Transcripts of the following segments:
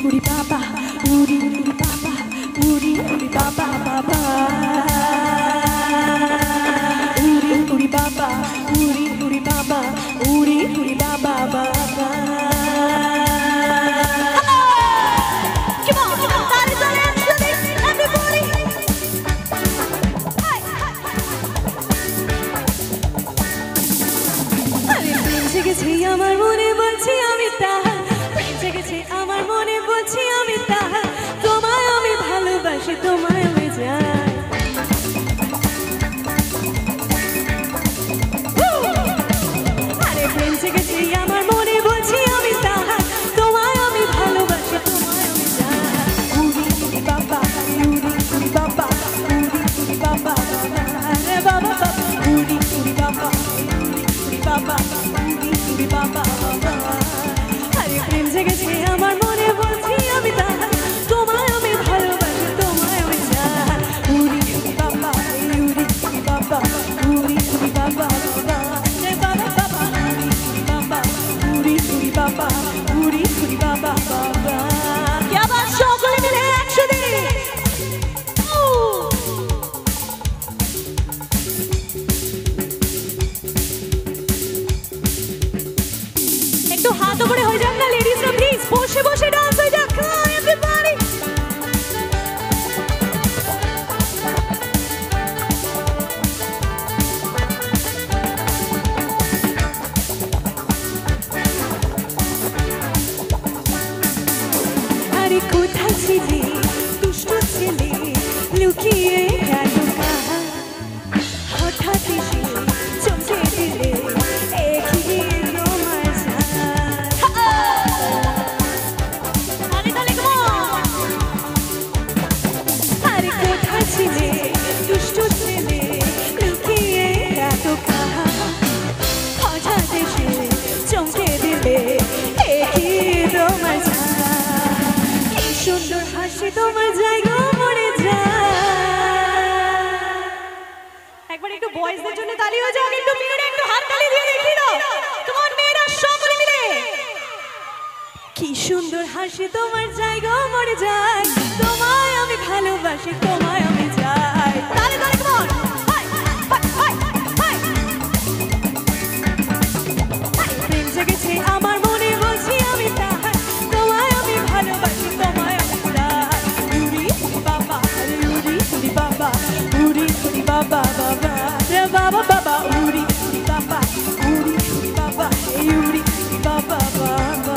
উড়ি বাবা উড়ি উড়ি বাবা উড়ি উড়ি বাবা বাবা উড়ি উড়ি বাবা উড়ি উড়ি বাবা উড়ি উড়ি বাবা বাবা আমার মনে বলছি আমি তাহার প্রেম জেগেছে আমার মনে বলছি আমি তাহার তোমায় আমি ভালোবাসি তোমায় আমি যাই আরে প্রেম জেগেছে আমার মনে বলছি আমি তাহার তোমায় আমি ভালোবাসি তোমায় আমি যাই উড়ি উড়ি বাবা উড়ি উড়ি বাবা উড়ি উড়ি বাবা রে বাবা উড়ি উড়ি বাবা উড়ি বাবা বাবা আরে প্রেম জেগেছে আমার মনে বলছি আমি তাহার তোমায় আমি ভালোবাসি তোমায় আমি চাই উড়ি উড়ি বাবা উড়ি উড়ি বাবা উড়ি উড়ি বাবা রে বাবা বাবা উড়ি উড়ি বাবা উড়ি উড়ি বাবা উড়ি উড়ি বাবা বাবা কি আবার সকলে মিলে একসাথে হাত উপরে হয়ে যাক না লেডিসরা প্লিজ বসে বসে ডান্স হয়ে যাক এভরিবডি আরে কোথায় ছিলে দুষ্ট ছেলে লুকিয়ে গেল হঠাৎ এসে চমকে দিলে সুন্দর হাসি তোমার জায়গা মরে যায় একবার একটু বয়েজদের জন্য তালি হয়ে যাক একটু মেয়েরা একটু হাত তালি দিয়ে দেখি দাও তোমার মেয়েরা সকলে মিলে কি সুন্দর হাসি তোমার জায়গা মরে যায় তোমায় আমি ভালোবাসি তোমায় আমি চাই তালে তালে কেমন প্রেম জেগেছে আমার মনে বলছি আমি তাহার তোমায় আমি ভালোবাসি তোমায় Baba baba re baba baba uri uri baba uri uri baba uri uri baba baba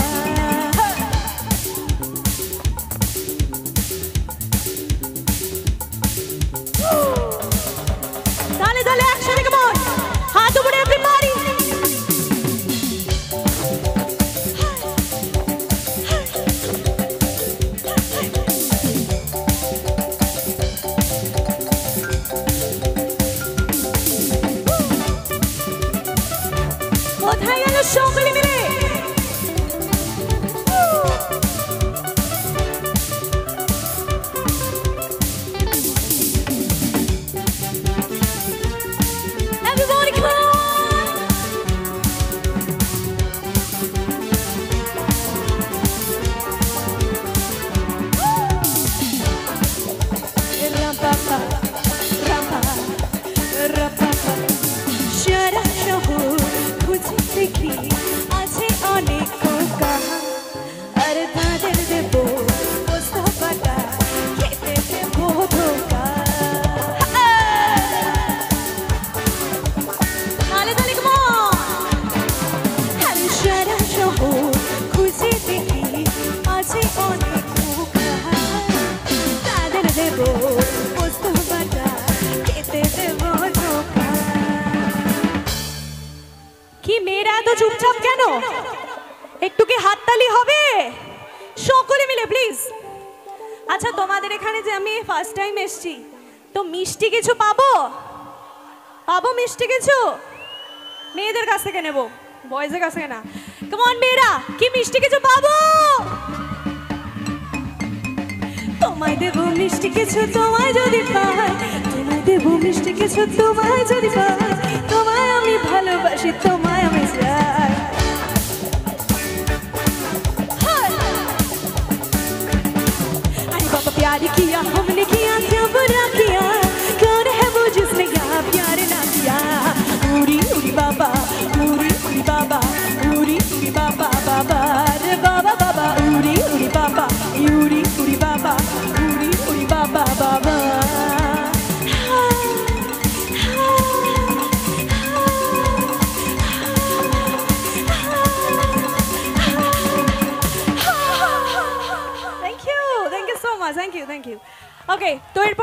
dale dale action come on hath upore everybody কোথায় গেল সকলে মিলে everybody come on rapapa rapapa rapapa shara shahu দেখি আছে অনেক Coca আর তাদের দেব মোস্তফাটা খেতে দেব ধোকা তালে তালে কেমন আরে সারা শহর খুঁজে দেখি আছে অনেক কোকা তাদের দেব মোস্তফাটা খেতে দেব ধোকা কি মেয়েরা এত চুপচাপ কেন একটু কি হাততালি হবে সকলে মিলে প্লিজ আচ্ছা তোমাদের এখানে যে আমি ফার্স্ট টাইম এসেছি তো মিষ্টি কিছু পাবো পাবো মিষ্টি কিছু মেয়েদের কাছ থেকে নেব বয়েজের কাছ থেকে না কাম অন মেয়েরা কি মিষ্টি কিছু পাবো তোমায় দেব মিষ্টি কিছু তোমায় যদি পাই তোমায় দেব মিষ্টি কিছু তোমায় যদি পাই তোমায় আমি ভালোবাসি তোমায় আমি চাই ইউ ওকে তো এরপর